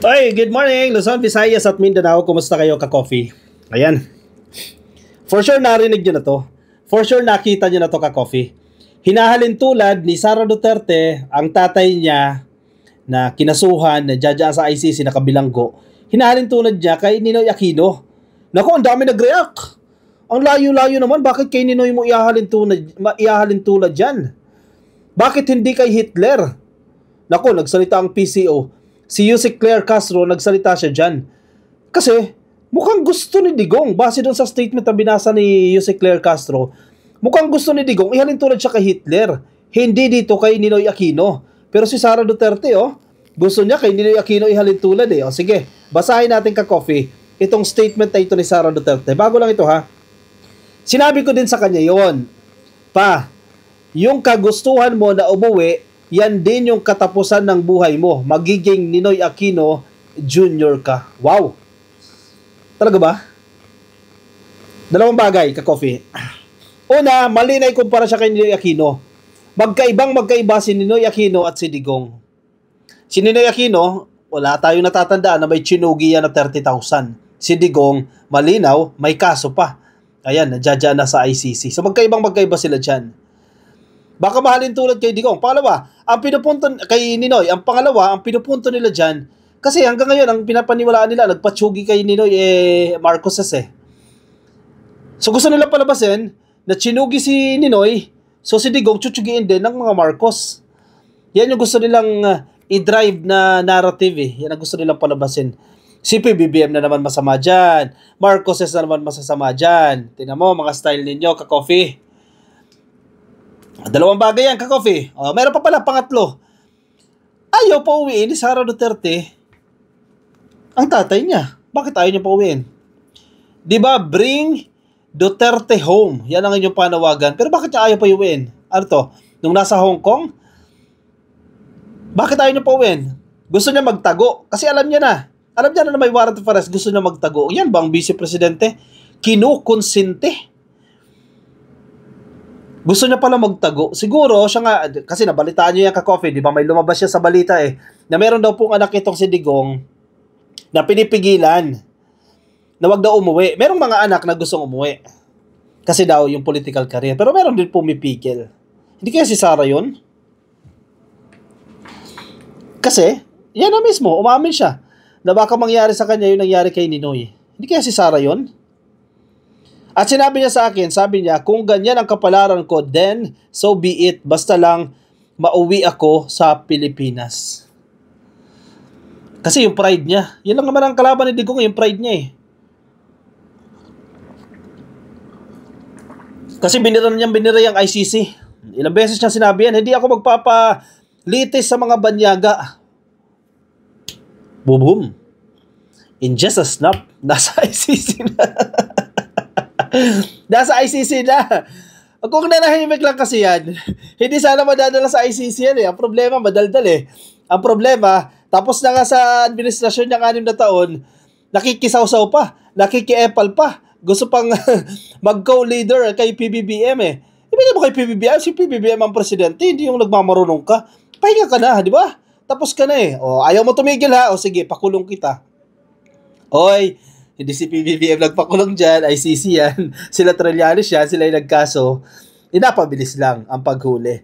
Oy, good morning, Luzon, Visayas at Mindanao. Kumusta kayo, ka-coffee? Ayan. For sure narinig nyo na to. For sure nakita nyo na to, ka-coffee. Hinahalin tulad ni Sara Duterte, ang tatay niya na kinasuhan, na judge sa ICC na kabilanggo. Hinahalin tulad niya kay Ninoy Aquino. Naku, ang dami nag-react. Ang layo-layo naman, bakit kay Ninoy mo ihahalin tulad yan? Bakit hindi kay Hitler? Naku, nagsalita ang PCO. Si Yusek Claire Castro, nagsalita siya dyan. Kasi, mukhang gusto ni Digong, base doon sa statement na binasa ni Yusek Claire Castro, mukhang gusto ni Digong, ihalin tulad siya kay Hitler. Hindi dito kay Ninoy Aquino. Pero si Sara Duterte, gusto niya kay Ninoy Aquino ihalin tulad eh. O sige, basahin natin ka-coffee itong statement na ito ni Sara Duterte. Bago lang ito ha. Sinabi ko din sa kanya yon. Pa, yung kagustuhan mo na umuwi, yan din yung katapusan ng buhay mo. Magiging Ninoy Aquino Jr. ka. Wow! Talaga ba? Dalawang bagay, ka-coffee. Una, mali na ikumpara siya kay Ninoy Aquino. Magkaiba si Ninoy Aquino at si Digong. Si Ninoy Aquino, wala tayong natatandaan na may chinugi yan na 30,000. Si Digong, malinaw, may kaso pa. Ayan, nadjadya na sa ICC. So magkaiba sila dyan. Baka mahalin tulad kay Digong. Pangalawa, ang pinupunto kay Ninoy, ang pinupunto nila dyan, kasi hanggang ngayon, ang pinapaniwalaan nila, nagpatsugi kay Ninoy, Marcoses eh. So gusto nila palabasin, na chinugi si Ninoy, so si Digong, tsutsugiin din ng mga Marcos. Yan yung gusto nilang i-drive na narrative eh. Yan ang gusto nilang palabasin. Si PBBM na naman masama dyan. Marcoses na naman masasama dyan. Tingnan mo, mga style ninyo, ka-coffee. Dalawang bagay yan, ka-coffee. Meron pa pala, pangatlo. Ayaw pa uwiin ni Sara Duterte ang tatay niya. Bakit ayaw niya pa uwiin? Diba, bring Duterte home. Yan ang inyong panawagan. Pero bakit niya ayaw pa uwiin? Ano to? Nung nasa Hong Kong? Bakit ayaw niya pa uwiin? Gusto niya magtago. Kasi alam niya na may warrant of arrest. Gusto niya magtago. Yan ba ang vice-presidente? Kinukonsinte. Gusto niya pala magtago. Siguro, siya nga, kasi nabalitaan niyo yan, ka-coffee, di ba? May lumabas siya sa balita na meron daw pong anak itong si Digong na pinipigilan na wag daw umuwi. Merong mga anak na gustong umuwi. Kasi daw yung political career. Pero meron din pumipigil. Hindi kaya si Sara yun? Kasi, yan na mismo, umamin siya na baka mangyari sa kanya yung nangyari kay Ninoy. Hindi kaya si Sara yun? At sinabi niya sa akin, sabi niya, kung ganyan ang kapalaran ko, then, so be it. Basta lang, mauwi ako sa Pilipinas. Kasi yung pride niya, yun lang naman ang kalaban ni Digong, yung pride niya eh. Kasi binira yung ICC. Ilang beses niya sinabi yan, hindi ako magpapalitis sa mga banyaga. Boom. In just a snap, nasa ICC na. Nasa ICC na. Kung nanahimik lang kasi yan, hindi sana madadala sa ICC yan eh. Ang problema, madaldal eh. Ang problema, tapos na nga sa administrasyon niya 6 na taon, nakikisaw-saw pa, nakikiepal pa. Gusto pang mag-co-leader kay PBBM eh. Ibigay mo kay PBBM, si PBBM ang presidente, hindi yung nagmamarunong ka. Pahinga ka na, di ba? Tapos ka na eh. Ayaw mo tumigil ha? Sige, pakulong kita. Oy, hindi si PBBM nagpakulong dyan, ICC yan. Sila Trillanes yan, sila yung nagkaso. Inapabilis lang ang paghuli.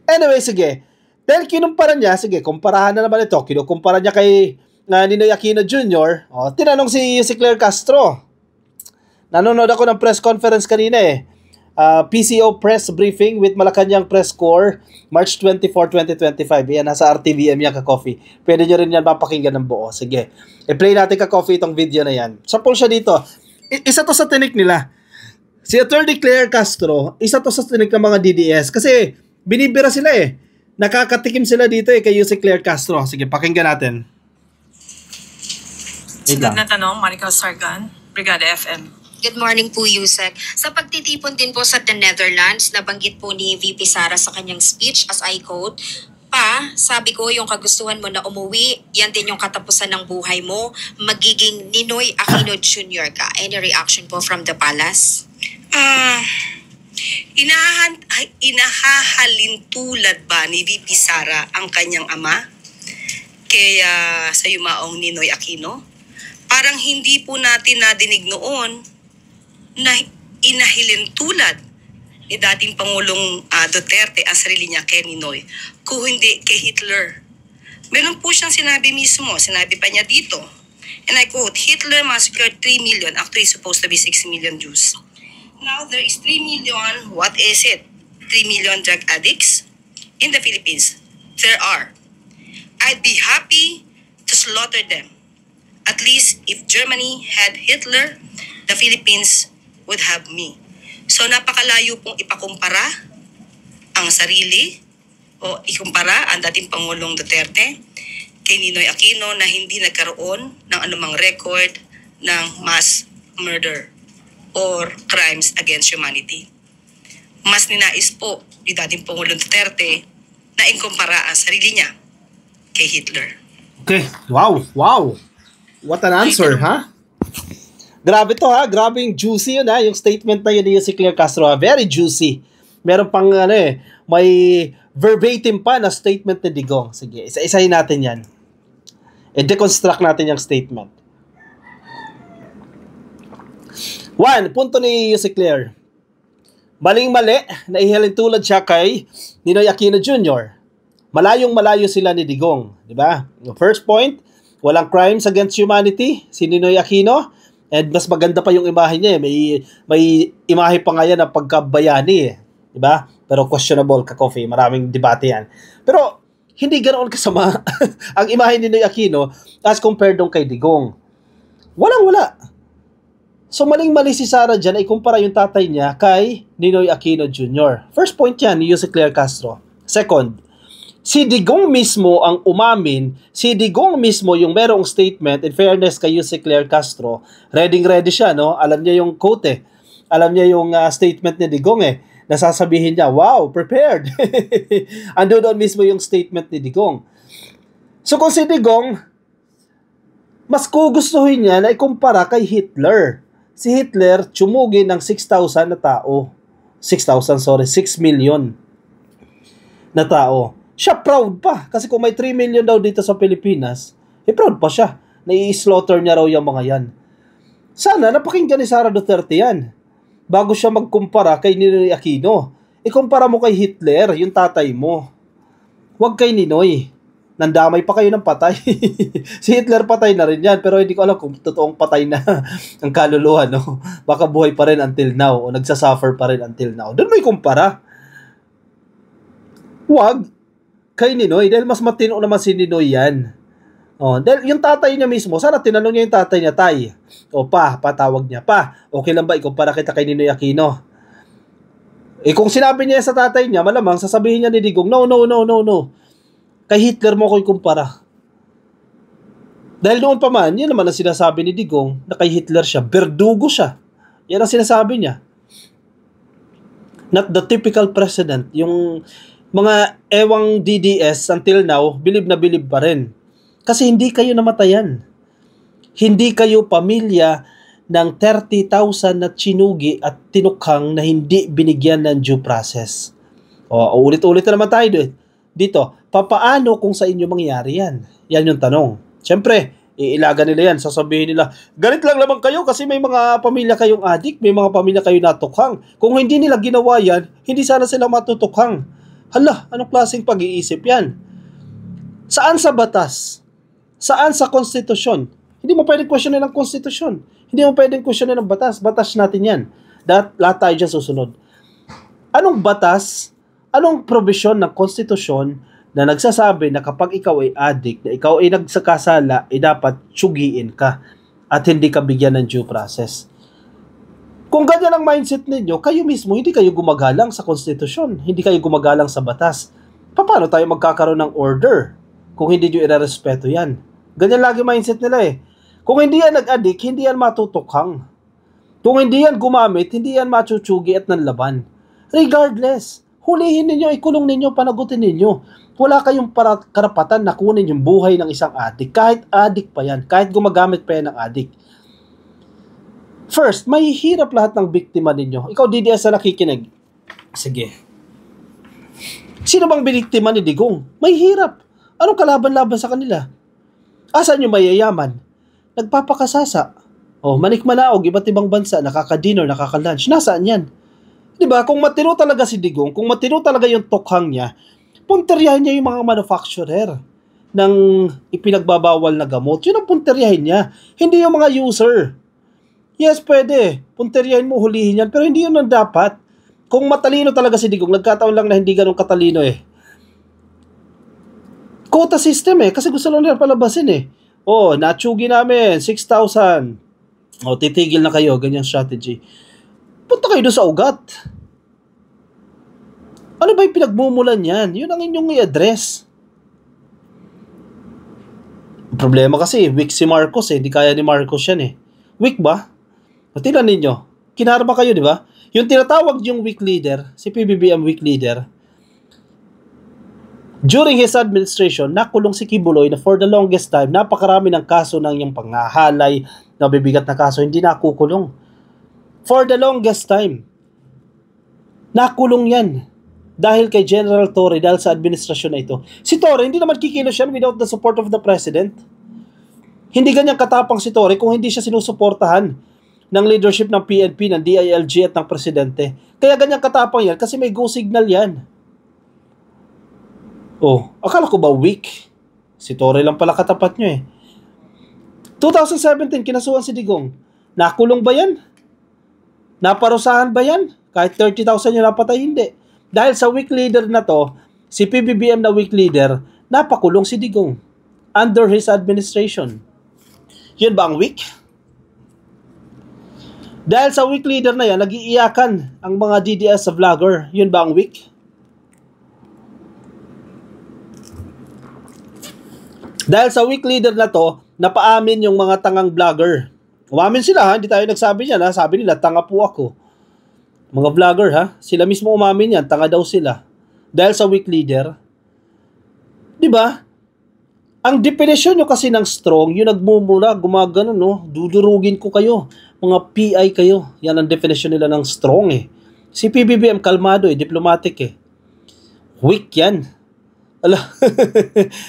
Anyway, sige. Dahil kinumpara niya, sige, kumparahan na naman ito. Kinukumpara niya kay Ninoy Aquino Jr. Tinanong si Claire Castro. Nanonood ako ng press conference kanina eh. PCO press briefing with Malacanang Press Corps, March 24, 2025. Yan, nasa RTVM yan, ka-coffee. Pwede nyo rin yan mapakinggan ng buo. Sige, i-play natin, ka-coffee, itong video na yan. Sample siya dito. Isa to sa tinik nila. Si Attorney Claire Castro, isa to sa tinik ng mga DDS. Kasi binibira sila eh. Nakakatikim sila dito eh kay si Claire Castro. Sige, pakinggan natin. Sunod na tanong, Monica Sargan, Brigada FM. Good morning po, Yusek. Sa pagtitipon din po sa The Netherlands, nabanggit po ni VP Sara sa kanyang speech, as I quote, Pa, sabi ko yung kagustuhan mo na umuwi, yan din yung katapusan ng buhay mo, magiging Ninoy Aquino Jr. ka. Any reaction po from the palace? Inahahalin tulad ba ni VP Sara ang kanyang ama? kay sa yumaong Ninoy Aquino. Parang hindi po natin nadinig noon na inahilin tulad ni dating Pangulong Duterte ang sarili niya kay Ninoy, kung hindi kay Hitler. Meron po siyang sinabi mismo, sinabi pa niya dito, and I quote, Hitler massacred 3 million, actually supposed to be 6 million Jews. Now there is 3 million, what is it? 3 million drug addicts in the Philippines. There are. I'd be happy to slaughter them. At least if Germany had Hitler, the Philippines would have me. So napakalayo pong ipakumpara ang sarili o ikumpara ang dating Pangulong Duterte kay Ninoy Aquino na hindi nagkaroon ng anumang record ng mass murder or crimes against humanity. Mas ninais po ni dating Pangulong Duterte na ikumpara ang sarili niya kay Hitler. Okay, wow. What an answer, ha? Grabe to, ha? Grabe yung juicy yun, ha? Yung statement na yun ni si Claire Castro, ha? Very juicy. Meron pang, may verbatim pa na statement ni Digong. Sige, isa-isahin natin yan. I-deconstruct natin yung statement. 1, punto ni si Claire. Maling-mali na ihalin tulad siya kay Ninoy Aquino Jr. Malayong-malayo sila ni Digong. Diba? First point, walang crimes against humanity, si Ninoy Aquino. And mas maganda pa yung imahe niya. May imahe pa nga yan ng pagkabayani. Diba? Pero questionable ka, Coffee. Maraming debate yan. Pero hindi ganoon kasama ang imahe ni Ninoy Aquino as compared dong kay Digong. Walang-wala. So maling-mali si Sara dyan ay kumpara yung tatay niya kay Ninoy Aquino Jr. First point yan ni Jose Claire Castro. Second, si Digong mismo ang umamin, si Digong mismo yung merong statement, in fairness kay Jose Claire Castro, ready siya, no? Alam niya yung quote Alam niya yung statement ni Digong Nasasabihin niya, wow, prepared. Ando doon mismo yung statement ni Digong. So kung si Digong, mas gugustuhin niya na ikumpara kay Hitler. Si Hitler, tsumugi ng 6,000 na tao. 6 million na tao. Siya proud pa. Kasi kung may 3 million daw dito sa Pilipinas, proud pa siya. Na-i-slaughter niya raw yung mga yan. Sana napakinggan ni Sara Duterte yan. Bago siya magkumpara kay Ninoy Aquino. Ikumpara mo kay Hitler, yung tatay mo. Huwag kay Ninoy. Nandamay pa kayo ng patay. Si Hitler patay na rin yan, pero hindi ko alam kung totoong patay na ang kaluluwa, no? Baka buhay pa rin until now, o nagsasuffer pa rin until now. Doon mo ikumpara. Huwag kay Ninoy, dahil mas matino naman si Ninoy yan. Dahil yung tatay niya mismo, sana tinanong niya yung tatay niya, tay. Patawag niya, okay lang ba ikumpara kita kay Ninoy Aquino? Kung sinabi niya sa tatay niya, malamang sasabihin niya ni Digong, no. Kay Hitler mo ko ikumpara. Dahil noon pa man, yun naman ang sinasabi ni Digong na kay Hitler siya, berdugo siya. Yan ang sinasabi niya. Not the typical president. Yung mga ewang DDS until now, bilib na bilib pa rin. Kasi hindi kayo namatayan. Hindi kayo pamilya ng 30,000 na chinugi at tinukhang na hindi binigyan ng due process. Ulit-ulit na naman tayo dito. Papaano kung sa inyo mangyari yan? Yan yung tanong. Siyempre, iilaga nila yan. Sasabihin nila, galit lang naman kayo kasi may mga pamilya kayong adik, may mga pamilya kayo natukhang. Kung hindi nila ginawa yan, hindi sana sila matutukhang. Hala, anong klaseng pag-iisip yan? Saan sa batas? Saan sa konstitusyon? Hindi mo pwedeng questionin ang konstitusyon. Hindi mo pwedeng questionin ang batas. Batas natin yan. Lahat tayo dyan susunod. Anong batas? Anong provision ng konstitusyon na nagsasabi na kapag ikaw ay addict, na ikaw ay nagsakasala, dapat tsugiin ka at hindi ka bigyan ng due process? Kung ganyan ang mindset ninyo, kayo mismo, hindi kayo gumagalang sa konstitusyon, hindi kayo gumagalang sa batas. Paano tayo magkakaroon ng order kung hindi nyo irarespeto yan? Ganyan lagi mindset nila Kung hindi yan nag-addict, hindi yan matutukhang. Kung hindi yan gumamit, hindi yan machuchugi at nanlaban. Regardless, hulihin ninyo, ikulong ninyo, panagutin ninyo. Wala kayong karapatan na kunin yung buhay ng isang addict. Kahit addict pa yan, kahit gumagamit pa yan ng addict. First, may hirap lahat ng biktima ninyo. Ikaw, DDS na nakikinig. Sige. Sino bang biniktima ni Digong? May hirap. Anong kalaban-laban sa kanila? Asan yung mayayaman? Nagpapakasasa. Manikmanaog, iba't ibang bansa, nakaka-dinner, nakaka-lunch. Nasaan yan? Diba? Kung matino talaga si Digong, kung matino talaga yung tokhang niya, punteryahin niya yung mga manufacturer ng ipinagbabawal na gamot. Yun ang punteryahin niya. Hindi yung mga user. Yes, pwede. Punteryahin mo, hulihin yan. Pero hindi yun ang dapat. Kung matalino talaga si Digong, nagkataon lang na hindi ganun katalino eh. Quota system eh. Kasi gusto lang nila palabasin eh. Natsugi namin, 6,000. Titigil na kayo. Ganyang strategy. Punta kayo doon sa ugat. Ano ba yung pinagmumulan yan? Yun ang inyong i-address. Problema kasi, weak si Marcos eh. Hindi kaya ni Marcos yan eh. Weak ba? Tingnan ninyo. Kinarma kayo, di ba? Yung tinatawag yung weak leader, si PBBM weak leader, during his administration, nakulong si Kibuloy na for the longest time, napakarami ng kaso ng yung panghahalay, nabibigat na kaso, hindi nakukulong. For the longest time, nakulong yan. Dahil kay General Torre, dahil sa administrasyon na ito. Si Torre, hindi naman kikilos yan without the support of the President. Hindi ganyang katapang si Torre kung hindi siya sinusuportahan ng leadership ng PNP, ng DILG at ng Presidente. Kaya ganyang katapang yan kasi may go signal yan. Akala ko ba weak? Si Torre lang pala katapat nyo eh. 2017, kinasuhan si Digong. Nakulong ba yan? Naparusahan ba yan? Kahit 30,000 yung napatay, hindi. Dahil sa weak leader na to, si PBBM na weak leader, napakulong si Digong under his administration. Yun ba ang weak? Dahil sa weak leader na yan, nag-iiyakan ang mga DDS sa vlogger. Yun ba ang weak? Dahil sa weak leader na to, napaamin yung mga tangang vlogger. Umamin sila ha, hindi tayo nagsabi niyan ha. Sabi nila, tanga po ako. Mga vlogger ha, sila mismo umamin yan, tanga daw sila. Dahil sa weak leader. Diba? Ang definition nyo kasi ng strong, yung nagmumula, gumagano no, dudurugin ko kayo. Mga PI kayo. Yan ang definition nila ng strong eh. Si PBBM kalmado eh, diplomatic eh. Weak yan.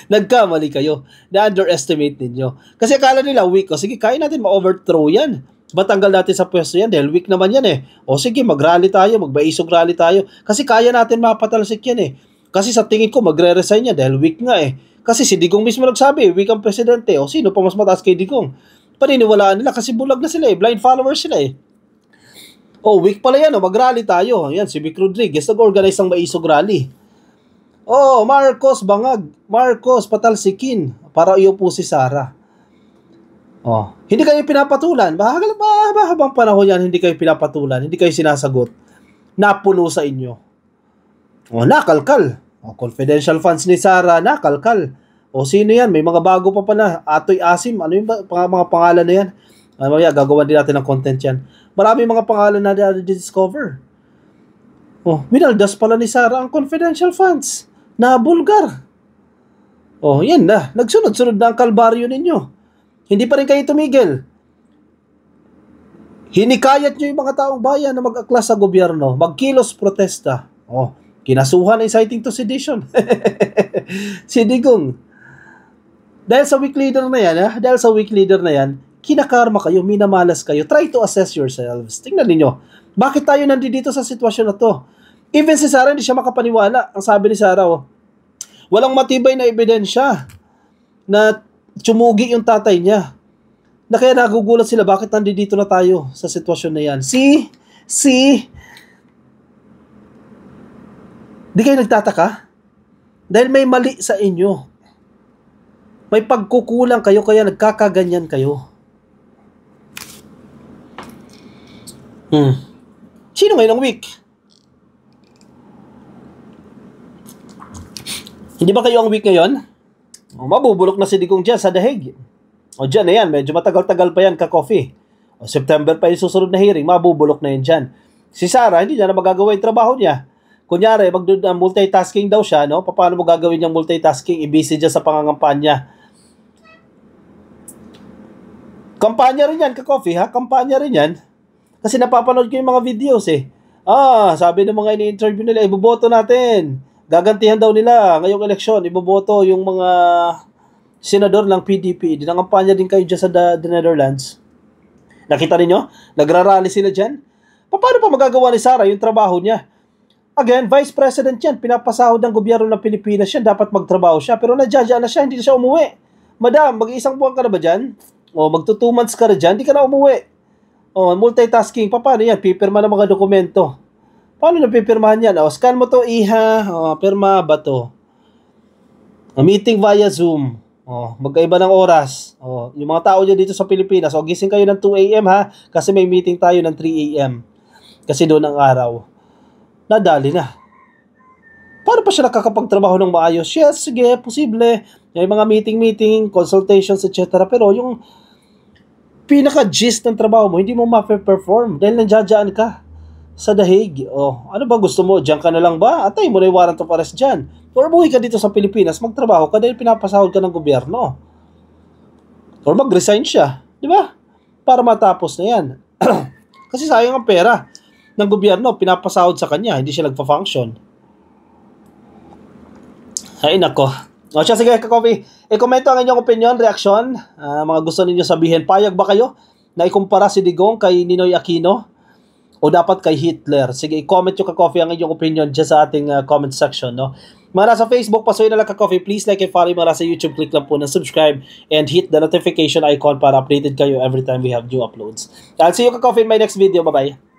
Nagkamali kayo. Na-underestimate ninyo. Kasi akala nila weak. Sige, kaya natin ma-overthrow yan. Batanggal natin sa pwesto yan dahil weak naman yan eh. Sige, mag-rally tayo, magbaisog rally tayo. Kasi kaya natin mapatalsik yan eh. Kasi sa tingin ko, magre-resign yan dahil weak nga eh. Kasi si Digong mismo nagsabi, weak ang presidente. Sino pa mas mataas kay Digong? Paniniwalaan nila kasi bulag na sila eh. Blind followers sila eh. Weak pala yan. Mag-rally tayo. Yan, si Vic Rodriguez nag-organize ng maisog rally. Marcos bangag. Marcos patalsikin para iupo si Sara. Hindi kayo pinapatulan. Habang panahon yan, hindi kayo pinapatulan. Hindi kayo sinasagot. Napuno sa inyo. Nakalkal. Confidential funds ni Sara, nakalkal. Sino yan? May mga bago pa pala. Atoy Asim. Ano yung mga pangalan na yan? Mamaya, gagawa din natin ng content yan. Marami mga pangalan na discover. Winaldas pala ni Sara ang confidential funds. Na bulgar. Yan na. Nagsunod-sunod na ang kalbaryo ninyo. Hindi pa rin kayo tumigil. Hinikayat nyo yung mga taong bayan na mag-aklas sa gobyerno. Magkilos protesta. Kinasuhan inciting to sedition. Si Digong. Dahil sa weak leader na yan, kinakarma kayo, minamalas kayo. Try to assess yourselves. Tingnan ninyo. Bakit tayo nandito sa sitwasyon na to? Even si Sara, hindi siya makapaniwala. Ang sabi ni Sara, walang matibay na ebidensya na tsumugi yung tatay niya. Na kaya nagugulat sila, bakit nandito na tayo sa sitwasyon na yan? Di kayo nagtataka? Dahil may mali sa inyo. May pagkukulang kayo, kaya nagkakaganyan kayo. Sino ngayon ang weak? Hindi ba kayo ang weak ngayon? Mabubulok na si Digong dyan sa dahig. Dyan na yan, medyo matagal-tagal pa yan ka-coffee. September pa yung susunod na hearing, mabubulok na yan dyan. Si Sara, hindi niya na magagawa yung trabaho niya. Kunyari, multitasking daw siya, no? Paano mo gagawin yung multitasking? I-busy dyan sa pangangampanya. Kampanya rin yan, ka-coffee, ha? Kampanya rin yan. Kasi napapanood ko yung mga videos, eh. Sabi ng mga ini-interview nila, iboboto natin. Gagantihan daw nila ngayong eleksyon, iboboto yung mga senador ng PDP. Dinangampanya din kayo dyan sa the Netherlands. Nakita ninyo? Nagrarally sila dyan. Paano pa magagawa ni Sara yung trabaho niya? Again, Vice President yan. Pinapasahod ng gobyerno ng Pilipinas yan. Dapat magtrabaho siya. Pero nadjadya na siya. Hindi na siya umuwi. Madam, mag-iisang buwan ka na ba dyan? O magto 2 months ka na dyan? Hindi ka na umuwi. O multitasking. Paano yan? Pipirma ng mga dokumento. Paano na pipirmahan yan? O scan mo to, iha. O pirma ba to? O, meeting via Zoom. O magkaiba ng oras. O yung mga tao dyan dito sa Pilipinas. O gising kayo ng 2 a.m. ha? Kasi may meeting tayo ng 3 a.m. Kasi doon ang araw. Nadali na. Paano pa siya nakakapagtrabaho ng maayos? Yes, sige, posible. May mga meeting, consultations, etc. Pero yung pinaka-gist ng trabaho mo, hindi mo ma-perform dahil nandiyadyaan ka sa dahig. O, ano ba gusto mo? Diyan ka na lang ba? Atay mo na yung warrant of arrest dyan. Or buhay ka dito sa Pilipinas, magtrabaho ka dahil pinapasahod ka ng gobyerno. Or mag-resign siya. Di ba? Para matapos na yan. Kasi sayang ang pera ng gobyerno, pinapasahod sa kanya, hindi siya nagpa-function. Ay, nako. O siya, sige, ka-coffee. I-komento ang inyong opinion, reaksyon, mga gusto ninyo sabihin. Payag ba kayo na ikumpara si Digong kay Ninoy Aquino? O dapat kay Hitler? Sige, i-comment nyo ka-coffee ang inyong opinion dyan sa ating comment section, no? Mga nasa Facebook, pasuyin na lang ka-coffee. Please like and follow. Mga nasa YouTube, click lang po na subscribe and hit the notification icon para updated kayo every time we have new uploads. I'll see you ka-coffee in my next video. Bye-bye.